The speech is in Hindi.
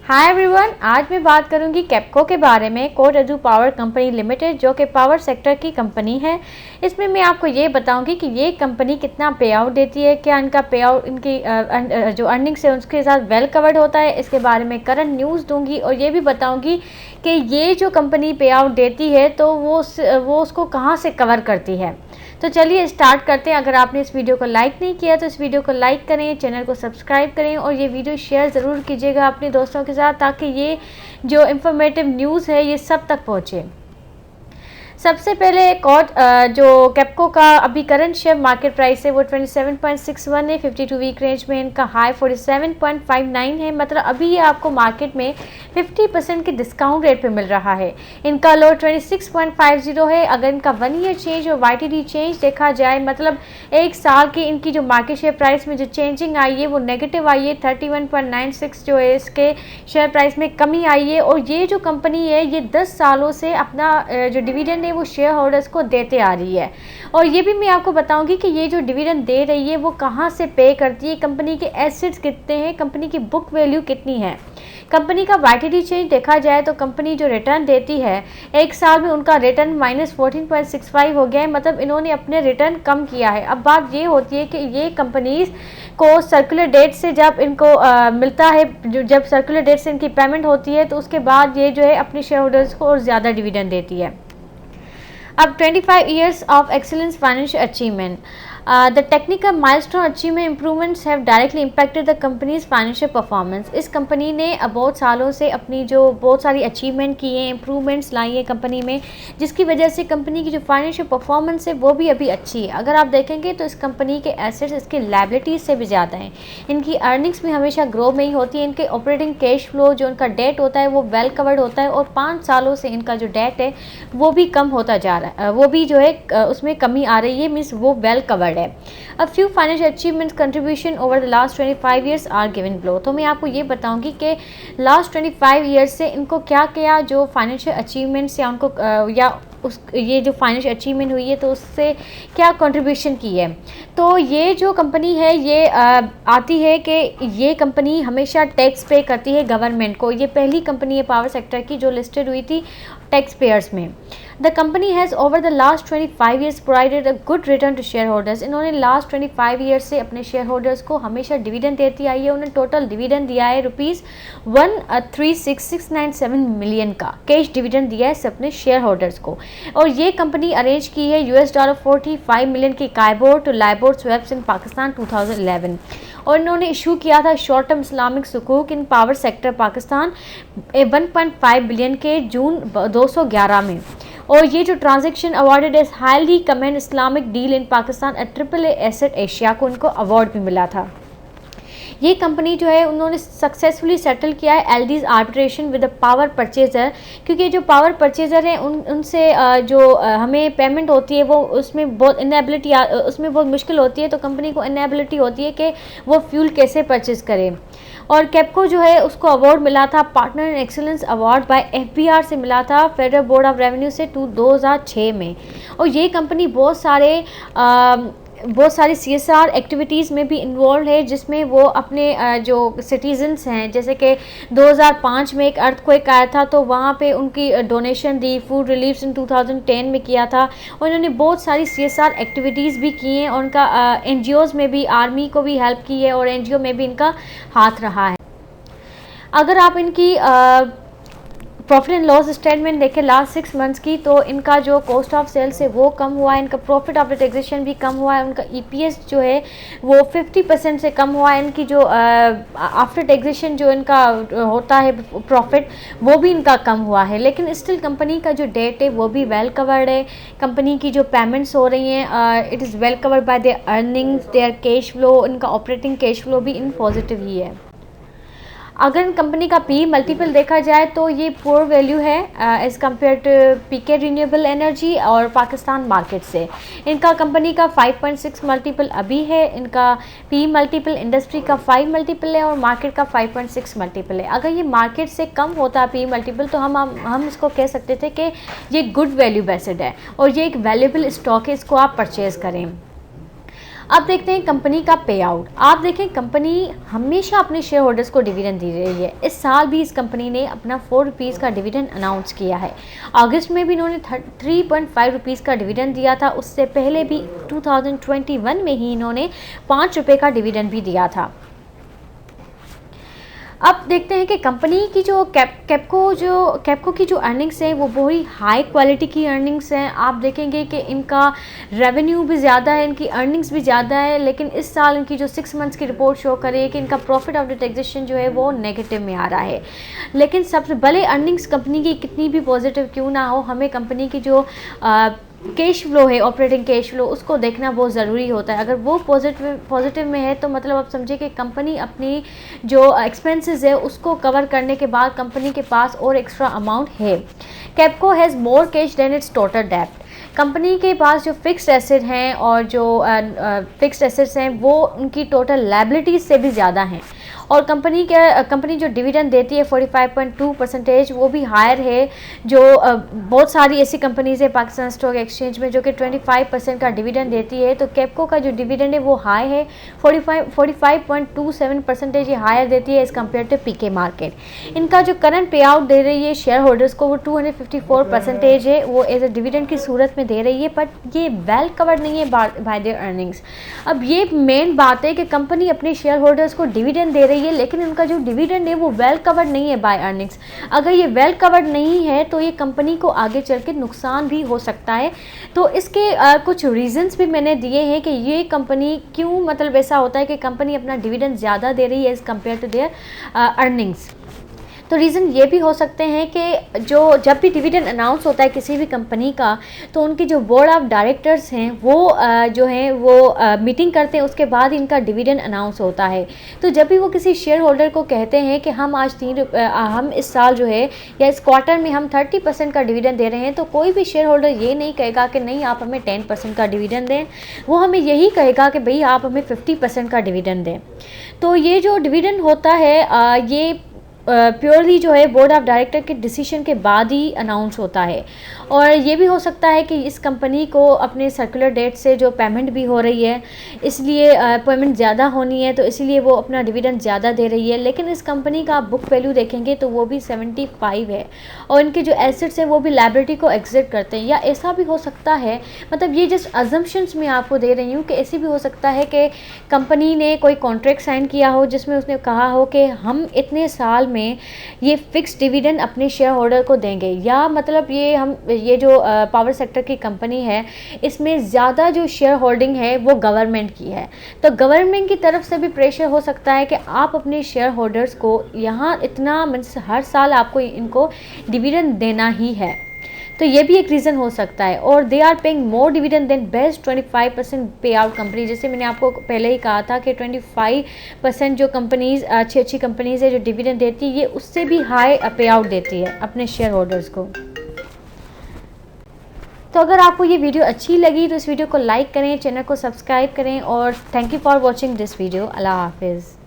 हाय एवरीवन, आज मैं बात करूंगी कैप्को के बारे में। कोडागु पावर कंपनी लिमिटेड जो कि पावर सेक्टर की कंपनी है। इसमें मैं आपको ये बताऊंगी कि ये कंपनी कितना पे आउट देती है, क्या इनका पे आउट इनकी जो अर्निंग्स है उसके साथ वेल कवर्ड होता है। इसके बारे में करंट न्यूज़ दूंगी और ये भी बताऊंगी कि ये जो कंपनी पे आउट देती है तो वो उसको कहाँ से कवर करती है। तो चलिए स्टार्ट करते हैं। अगर आपने इस वीडियो को लाइक नहीं किया तो इस वीडियो को लाइक करें, चैनल को सब्सक्राइब करें और ये वीडियो शेयर ज़रूर कीजिएगा अपने दोस्तों के साथ, ताकि ये जो इन्फॉर्मेटिव न्यूज़ है ये सब तक पहुँचे। सबसे पहले एक और जो कैप्को का अभी करंट शेयर मार्केट प्राइस है वो 27.61 है। 52 वीक रेंज में इनका हाई 47.59 है। मतलब अभी ये आपको मार्केट में 50% के डिस्काउंट रेट पे मिल रहा है। इनका लो 26.50 है। अगर इनका 1 ईयर चेंज और YTD चेंज देखा जाए, मतलब एक साल की इनकी जो मार्केट शेयर प्राइस में जो चेंजिंग आई है वो नेगेटिव आई है। 31.96 जो है इसके शेयर प्राइस में कमी आई है। और ये जो कंपनी है ये 10 सालों से अपना जो डिविडेंड वो शेयर होल्डर्स को देते आ रही है। और ये भी मैं आपको बताऊंगी कि ये जो डिविडेंड दे रही है वो कहाँ से पे करती है, कंपनी के एसेट्स कितने हैं, कंपनी की बुक वैल्यू कितनी है। कंपनी का YTD चेंज देखा जाए तो कंपनी जो रिटर्न देती है एक साल में उनका रिटर्न -14.65 हो गया है। मतलब इन्होंने अपने रिटर्न कम किया है। अब बात ये होती है कि ये कंपनीज को सर्कुलर डेट से जब इनको मिलता है, जब सर्कुलर डेट से इनकी पेमेंट होती है तो उसके बाद ये जो है अपने शेयर होल्डर्स को और ज़्यादा डिविडेंड देती है। अब 25 years of excellence financial achievement. The technical milestone achievement improvements have directly impacted the company's financial performance. इस कंपनी ने बहुत सालों से अपनी जो बहुत सारी अचीवमेंट की हैं, इम्प्रूवमेंट्स लाई है कंपनी में, जिसकी वजह से कंपनी की जो फाइनेंशियल परफॉर्मेंस है वो भी अभी अच्छी है। अगर आप देखेंगे तो इस कंपनी के एसेट्स इसके लायबिलिटीज़ से भी ज़्यादा हैं। इनकी अर्निंग्स भी हमेशा ग्रो में ही होती है। इनके ऑपरेटिंग कैश फ्लो जो उनका डेट होता है वो वेल कवर्ड होता है। और 5 सालों से इनका जो डेट है वो भी कम होता जा रहा है, वो भी जो है उसमें कमी आ रही है, मीन्स वो वेल कवर्ड है। A few financial achievements contribution over the last 25 years are given below. तो मैं आपको ये बताऊंगी कि लास्ट 25 ईयर्स से इनको क्या क्या जो फाइनेंशियल अचीवमेंट्स या उनको ये जो फाइनेंशियल अचीवमेंट हुई है तो उससे क्या कंट्रीब्यूशन की है। तो ये जो कंपनी है ये आती है कि ये कंपनी हमेशा टैक्स पे करती है गवर्नमेंट को। ये पहली कंपनी है पावर सेक्टर की जो लिस्टेड हुई थी टैक्स पेयर्स में। The company has over the last 25 years provided a good return to share holders. इन्होंने लास्ट 25 ईयर्स से अपने शेयर होल्डर्स को हमेशा डिविडेंड देती आई है। उन्होंने टोटल डिविडेंड दिया है ₹136,697 मिलियन का कैश डिविडेंड दिया है अपने शेयर होल्डर्स को। और ये कंपनी अरेंज की है $45 मिलियन की KIBOR to LIBOR swaps in Pakistan 2011। और इन्होंने इशू किया था शॉर्ट टर्म इस्लामिक सुकूक in power sector Pakistan 1.5 billion के जून 2011 में। और ये जो transaction awarded as highly commended Islamic deal in Pakistan AAA asset Asia को उनको अवार्ड भी मिला था। ये कंपनी जो है उन्होंने सक्सेसफुली सेटल किया है एलडीज arbitration with the power purchaser, क्योंकि जो पावर परचेजर हैं उनसे जो हमें पेमेंट होती है वो उसमें बहुत इनेबिलिटी उसमें बहुत मुश्किल होती है। तो कंपनी को इनेबिलिटी होती है कि वो फ्यूल कैसे परचेज करे। और कैप्को जो है उसको अवार्ड मिला था partner in excellence award bye FBR से मिला था, फेडरल बोर्ड ऑफ रेवेन्यू से 2006 में। और ये कंपनी बहुत सारी CSR एक्टिविटीज़ में भी इन्वॉल्व है, जिसमें वो अपने जो सिटीजन्स हैं, जैसे कि 2005 में एक अर्थक्वेक आया था तो वहाँ पे उनकी डोनेशन दी, फूड रिलीफ्स इन 2010 में किया था। और इन्होंने बहुत सारी CSR एक्टिविटीज़ भी की हैं और उनका NGOs में भी, आर्मी को भी हेल्प की है और NGO में भी इनका हाथ रहा है। अगर आप इनकी प्रॉफिट एंड लॉस स्टेटमेंट देखें लास्ट 6 मंथ्स की, तो इनका जो कॉस्ट ऑफ सेल्स है वो कम हुआ है, इनका प्रॉफिट आफ्टर टैक्सेशन भी कम हुआ है, उनका EPS जो है वो 50% से कम हुआ है। इनकी जो आफ्टर टैक्सेशन जो इनका होता है प्रॉफिट वो भी इनका कम हुआ है। लेकिन स्टिल कंपनी का जो डेट है वो भी वेल कवर्ड है। कंपनी की जो पेमेंट्स हो रही हैं it is well covered by their earnings, their cash flow, इनका ऑपरेटिंग कैश फ्लो भी इन पॉजिटिव ही है। अगर कंपनी का PE मल्टीपल देखा जाए तो ये पुअर वैल्यू है as compare to PK renewable energy और पाकिस्तान मार्केट से। इनका कंपनी का 5.6 मल्टीपल अभी है। इनका PE मल्टीपल इंडस्ट्री का 5 मल्टीपल है और मार्केट का 5.6 मल्टीपल है। अगर ये मार्केट से कम होता PE मल्टीपल तो हम इसको कह सकते थे कि ये गुड वैल्यू बेस्ड है और ये एक वैल्यूएबल स्टॉक है, इसको आप परचेज़ करें। अब देखते हैं कंपनी का पे आउट। आप देखें कंपनी हमेशा अपने शेयर होल्डर्स को डिविडेंड दे रही है। इस साल भी इस कंपनी ने अपना 4 रुपीज़ का डिविडेंड अनाउंस किया है। अगस्त में भी इन्होंने 3.5 रुपीज़ का डिविडेंड दिया था। उससे पहले भी 2021 में ही इन्होंने 5 रुपये का डिविडेंड भी दिया था। अब देखते हैं कि कंपनी की जो कैपको की जो अर्निंग्स हैं वो बहुत ही हाई क्वालिटी की अर्निंग्स हैं। आप देखेंगे कि इनका रेवेन्यू भी ज़्यादा है, इनकी अर्निंग्स भी ज़्यादा है, लेकिन इस साल इनकी जो 6 मंथ्स की रिपोर्ट शो कर रही है कि इनका प्रॉफिट आफ्टर टैक्सेशन जो है वो नेगेटिव में आ रहा है। लेकिन सबसे भले अर्निंग्स कंपनी की कितनी भी पॉजिटिव क्यों ना हो, हमें कंपनी की जो कैश फ्लो है, ऑपरेटिंग कैश फ्लो, उसको देखना बहुत ज़रूरी होता है। अगर वो पॉजिटिव में है तो मतलब आप समझिए कि कंपनी अपनी जो एक्सपेंसेस है उसको कवर करने के बाद कंपनी के पास और एक्स्ट्रा अमाउंट है। Kapco has more cash than its total डेब्ट। कंपनी के पास जो फिक्स्ड एसेट हैं और जो फिक्स्ड एसेट्स हैं वो उनकी टोटल लायबिलिटीज़ से भी ज़्यादा हैं। और कंपनी जो डिविडेंड देती है 45.2%, वो भी हायर है। जो बहुत सारी ऐसी कंपनीज़ है पाकिस्तान स्टॉक एक्सचेंज में जो कि 25% का डिविडेंड देती है, तो कैपको का जो डिविडेंड है वो हाई है, 45.27% ये हायर देती है as compare to PK market. इनका जो करंट पे आउट दे रही है शेयर होल्डर्स को वो 254% है, वो एज ए डिविडेंड की सूरत में दे रही है, बट ये वेल कवर्ड नहीं है बाय देयर अर्निंग्स। अब ये मेन बात है कि कंपनी अपने शेयर होल्डर्स को डिविडेंड दे रही है, लेकिन उनका जो डिविडेंड है वो वेल कवर्ड नहीं है बाय अर्निंग्स। अगर ये वेल कवर्ड नहीं है तो ये कंपनी को आगे चल के नुकसान भी हो सकता है। तो इसके कुछ रीजंस भी मैंने दिए हैं कि ये कंपनी क्यों, मतलब ऐसा होता है कि कंपनी अपना डिविडेंड ज़्यादा दे रही है as compare to their earnings. तो रीज़न ये भी हो सकते हैं कि जब भी डिविडेंड अनाउंस होता है किसी भी कंपनी का, तो उनकी जो बोर्ड ऑफ डायरेक्टर्स हैं वो जो हैं वो मीटिंग करते हैं, उसके बाद इनका डिविडेंड अनाउंस होता है। तो जब भी वो किसी शेयर होल्डर को कहते हैं कि हम हम इस साल जो है या इस क्वार्टर में हम 30% का डिविडेंड दे रहे हैं, तो कोई भी शेयर होल्डर ये नहीं कहेगा कि नहीं आप हमें 10% का डिविडेंड दें। वो हमें यही कहेगा कि भाई आप हमें 50% का डिविडेंड दें। तो ये जो डिविडेंड होता है ये प्योरली जो है बोर्ड ऑफ डायरेक्टर के डिसीजन के बाद ही अनाउंस होता है। और ये भी हो सकता है कि इस कंपनी को अपने सर्कुलर डेट से जो पेमेंट भी हो रही है, इसलिए पेमेंट ज़्यादा होनी है, तो इसीलिए वो अपना डिविडेंड ज़्यादा दे रही है। लेकिन इस कंपनी का बुक वैल्यू देखेंगे तो वो भी 75 है, और इनके जो एसेट्स हैं वो भी लायबिलिटी को एग्जिट करते हैं। या ऐसा भी हो सकता है, मतलब ये जस्ट अजम्पशंस मैं आपको दे रही हूँ कि ऐसी भी हो सकता है कि कंपनी ने कोई कॉन्ट्रैक्ट साइन किया हो जिसमें उसने कहा हो कि हम इतने साल में ये फिक्स डिविडेंड अपने शेयर होल्डर को देंगे, या मतलब ये जो पावर सेक्टर की कंपनी है इसमें ज़्यादा जो शेयर होल्डिंग है वो गवर्नमेंट की है, तो गवर्नमेंट की तरफ से भी प्रेशर हो सकता है कि आप अपने शेयर होल्डर्स को यहाँ इतना, मतलब हर साल आपको इनको डिविडेंड देना ही है। तो ये भी एक रीज़न हो सकता है। और they are paying more dividend than best 25% पे आउट कंपनी। जैसे मैंने आपको पहले ही कहा था कि 25% जो कंपनीज़ अच्छी कंपनीज़ है जो डिविडेंड देती है, ये उससे भी हाई पे आउट देती है अपने शेयर होल्डर्स को। तो अगर आपको ये वीडियो अच्छी लगी तो इस वीडियो को लाइक करें, चैनल को सब्सक्राइब करें, और thank you for watching this video. Allah हाफिज़।